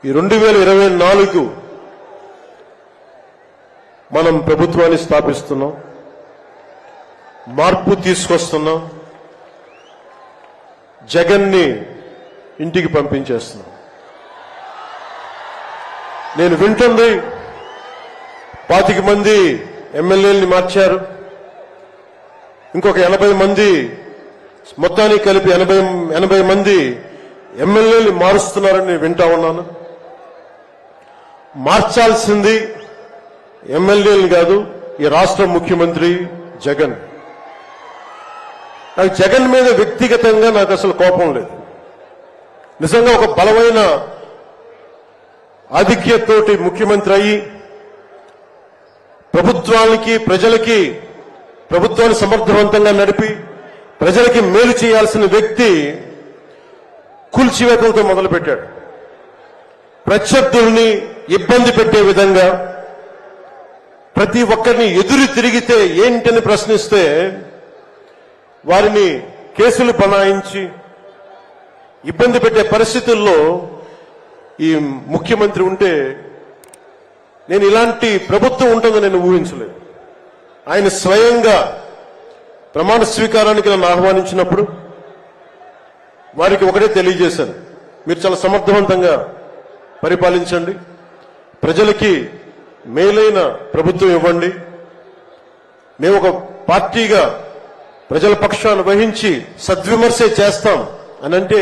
ఈ 2024 మనం ప్రభుత్వాన్ని స్థాపిస్తున్నాం, మార్పు తీసుకొస్తున్నాం, జగన్ని ఇంటికి పంపించేస్తున్నాం. నేను వింటుంది 25 మంది ఎమ్మెల్యేలని మార్చారు, ఇంకొక 80 మంది, మొత్తానికి కలిపి 80 మంది ఎమ్మెల్యేలు మారుస్తున్నారని నేను వింటా ఉన్నాను. మార్చాల్సింది ఎమ్మెల్యేలు కాదు, ఈ రాష్ట్ర ముఖ్యమంత్రి జగన్. నాకు జగన్ మీద వ్యక్తిగతంగా నాకు అసలు కోపం లేదు. నిజంగా ఒక బలమైన ఆధిక్యతతోటి ముఖ్యమంత్రి అయ్యి ప్రభుత్వానికి ప్రజలకి ప్రభుత్వాన్ని సమర్థవంతంగా నడిపి ప్రజలకి మేలు చేయాల్సిన వ్యక్తి కూల్చివేతలతో మొదలుపెట్టాడు. ప్రత్యర్థుల్ని ఇబ్బంది పెట్టే విధంగా ప్రతి ఒక్కరిని ఎదురు తిరిగితే ఏంటని ప్రశ్నిస్తే వారిని కేసులు బనాయించి ఇబ్బంది పెట్టే పరిస్థితుల్లో ఈ ముఖ్యమంత్రి ఉంటే నేను ఇలాంటి ప్రభుత్వం ఉంటుందని నేను ఊహించలేదు. ఆయన స్వయంగా ప్రమాణ స్వీకారానికి నన్ను ఆహ్వానించినప్పుడు వారికి ఒకటే తెలియజేశాను, మీరు చాలా సమర్థవంతంగా పరిపాలించండి, ప్రజలకి మేలైన ప్రభుత్వం ఇవ్వండి, మేము ఒక పార్టీగా ప్రజల పక్షాన వహించి సద్విమర్శ చేస్తాం అని అంటే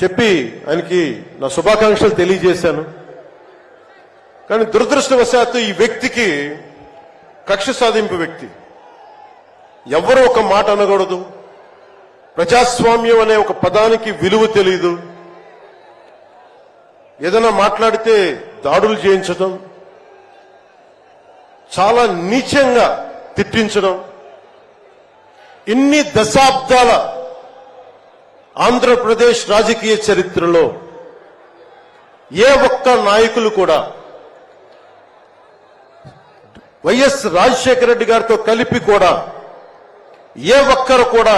చెప్పి ఆయనకి నా శుభాకాంక్షలు తెలియజేశాను. కానీ దురదృష్టవశాత్తు ఈ వ్యక్తికి కక్ష సాధింపు వ్యక్తి, ఎవరో ఒక మాట అనకూడదు, ప్రజాస్వామ్యం అనే ఒక పదానికి విలువ తెలియదు, ఏదైనా మాట్లాడితే దాడులు చేయించడం, చాలా నీచంగా తిట్టించడం, ఇన్ని దశాబ్దాల ఆంధ్రప్రదేశ్ రాజకీయ చరిత్రలో ఏ ఒక్క నాయకులు కూడా వైఎస్ రాజశేఖర రెడ్డి గారితో కలిపి కూడా ఏ ఒక్కరు కూడా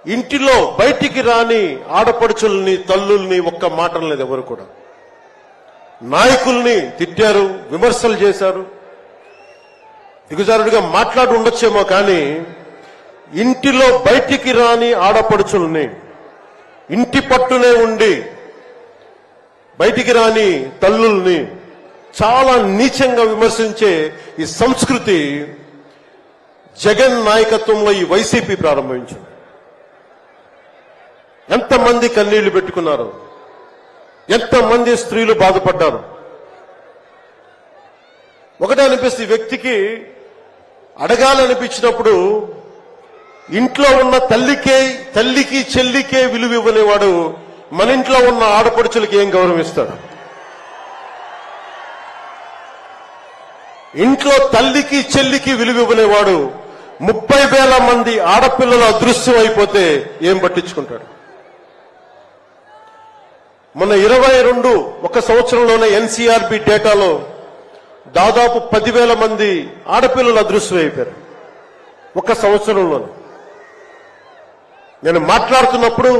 ఇంటిలో బయటికి రాని ఆడపడుచుల్ని తల్లుల్ని ఒక్క మాట లేదు. ఎవరు కూడా నాయకుల్ని తిట్టారు, విమర్శలు చేశారు, దిగజారుడిగా మాట్లాడి ఉండొచ్చేమో, కానీ ఇంటిలో బయటికి రాని ఆడపడుచుల్ని ఇంటి పట్టునే ఉండి బయటికి రాని తల్లుల్ని చాలా నీచంగా విమర్శించే ఈ సంస్కృతి జగన్ నాయకత్వంలో ఈ వైసీపీ ప్రారంభించింది. ఎంతమంది కన్నీళ్లు పెట్టుకున్నారు, ఎంతమంది స్త్రీలు బాధపడ్డారు. ఒకటే అనిపిస్తుంది, ఈ వ్యక్తికి అడగాలనిపించినప్పుడు ఇంట్లో ఉన్న తల్లికి చెల్లికే విలువ ఇవ్వలేవాడు మన ఇంట్లో ఉన్న ఆడపడుచులకి ఏం గౌరవిస్తాడు? ఇంట్లో తల్లికి చెల్లికి విలువ ఇవ్వలేవాడు 30,000 మంది ఆడపిల్లలు అదృశ్యం అయిపోతే ఏం పట్టించుకుంటాడు? మొన్న 22 ఒక సంవత్సరంలోనే ఎన్సీఆర్బీ డేటాలో దాదాపు 10,000 మంది ఆడపిల్లలు అదృశ్యం అయిపోయారు ఒక సంవత్సరంలోనే. నేను మాట్లాడుతున్నప్పుడు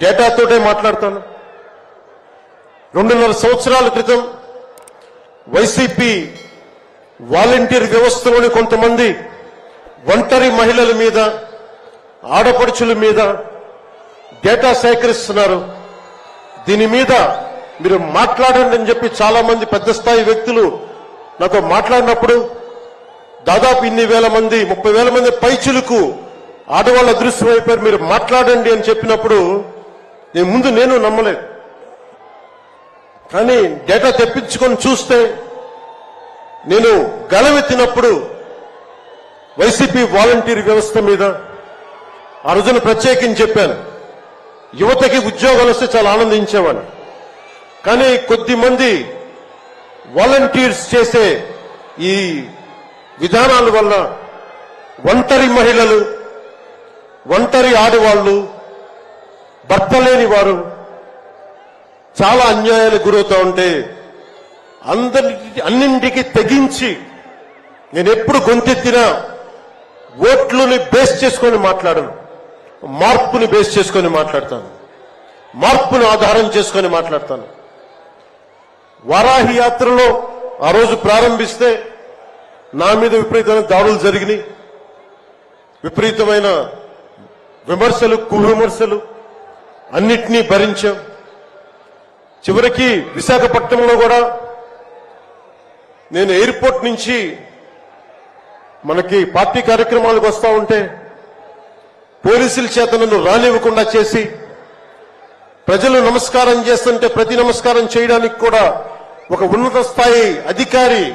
డేటాతోటే మాట్లాడతాను. 2.5 సంవత్సరాల క్రితం వైసీపీ వాలంటీర్ వ్యవస్థలోని కొంతమంది ఒంటరి మహిళల మీద, ఆడపడుచుల మీద డేటా సేకరిస్తున్నారు. దీని మీద మీరు మాట్లాడండి అని చెప్పి చాలా మంది పెద్ద స్థాయి వ్యక్తులు నాతో మాట్లాడినప్పుడు దాదాపు ఇన్ని వేల మంది, 30,000 మంది పైచులకు ఆడవాళ్ళు అదృశ్యం అయిపోయారు, మీరు మాట్లాడండి అని చెప్పినప్పుడు నేను నమ్మలేదు. కానీ డేటా తెప్పించుకొని చూస్తే నేను గలవెత్తినప్పుడు వైసీపీ వాలంటీర్ వ్యవస్థ మీద ఆ రోజున ప్రత్యేకించి చెప్పాను, యువతకి ఉద్యోగాలు వస్తే చాలా ఆనందించేవాడిని. కానీ కొద్దిమంది వాలంటీర్స్ చేసే ఈ విధానాల వల్ల ఒంటరి మహిళలు, ఒంటరి ఆడవాళ్లు, భర్త లేని వారు చాలా అన్యాయాలకు గురవుతూ ఉంటే అన్నింటికి తెగించి నేను ఎప్పుడు గొంతెత్తినా ఓట్లని బేస్ చేసుకొని మాట్లాడను, మార్పుని బేస్ చేసుకొని మాట్లాడతాను. మార్పును ఆధారం చేసుకొని మాట్లాడతాను. వారాహి యాత్రలో ఆ రోజు ప్రారంభిస్తే నా మీద విపరీతమైన దాడులు జరిగినాయి. విపరీతమైన విమర్శలు, కువిమర్శలు అన్నిటినీ భరించాం. చివరికి విశాఖపట్నంలో కూడా నేను ఎయిర్పోర్ట్ నుంచి మనకి పార్టీ కార్యక్రమాలకు వస్తా ఉంటే పోలీసుల చేత నన్ను రానివ్వకుండా చేసి, ప్రజలు నమస్కారం చేస్తుంటే ప్రతి నమస్కారం చేయడానికి కూడా ఒక ఉన్నత స్థాయి అధికారి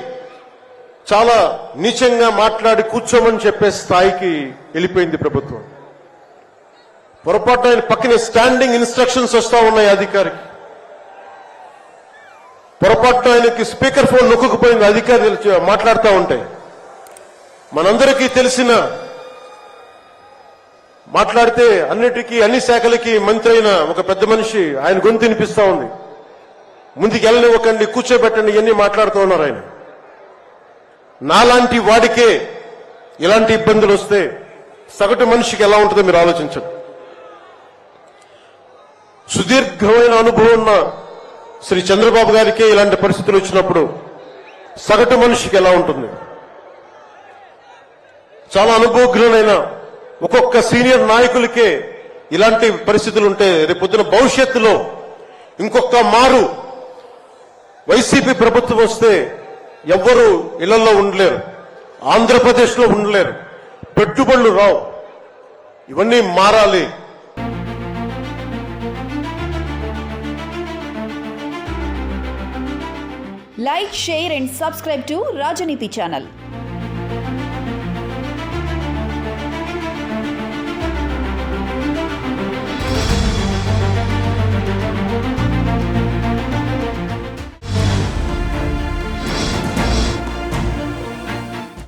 చాలా నీచంగా మాట్లాడి కూర్చోమని చెప్పే స్థాయికి వెళ్ళిపోయింది ప్రభుత్వం. పొరపాటు ఆయన పక్కనే స్టాండింగ్ ఇన్స్ట్రక్షన్స్ వస్తా ఉన్నాయి అధికారికి. పొరపాటు ఆయనకి స్పీకర్ ఫోన్ నొక్కుకుపోయింది అధికారులు మాట్లాడుతూ ఉంటాయి. మనందరికీ తెలిసిన మాట్లాడితే అన్నిటికీ అన్ని శాఖలకి మంత్రి అయిన ఒక పెద్ద మనిషి ఆయన గొంతు వినిపిస్తా ఉంది. ముందుకు వెళ్ళనివ్వకండి, కూర్చోబెట్టండి, ఇవన్నీ మాట్లాడుతూ ఉన్నారు ఆయన. నాలాంటి వాడికే ఇలాంటి ఇబ్బందులు వస్తే సగటు మనిషికి ఎలా ఉంటుందో మీరు ఆలోచించండి. సుదీర్ఘమైన అనుభవం ఉన్న శ్రీ చంద్రబాబు గారికే ఇలాంటి పరిస్థితులు వచ్చినప్పుడు సగటు మనిషికి ఎలా ఉంటుంది? చాలా అనుభవజ్ఞులైన ఒక్కొక్క సీనియర్ నాయకులకే ఇలాంటి పరిస్థితులు ఉంటే రేపొద్దున భవిష్యత్తులో ఇంకొక మారు వైసీపీ ప్రభుత్వం వస్తే ఎవ్వరూ ఇళ్లలో ఉండలేరు, ఆంధ్రప్రదేశ్లో ఉండలేరు, పెట్టుబడులు రావు. ఇవన్నీ మారాలి. Like, share and subscribe to Rajaniti channel.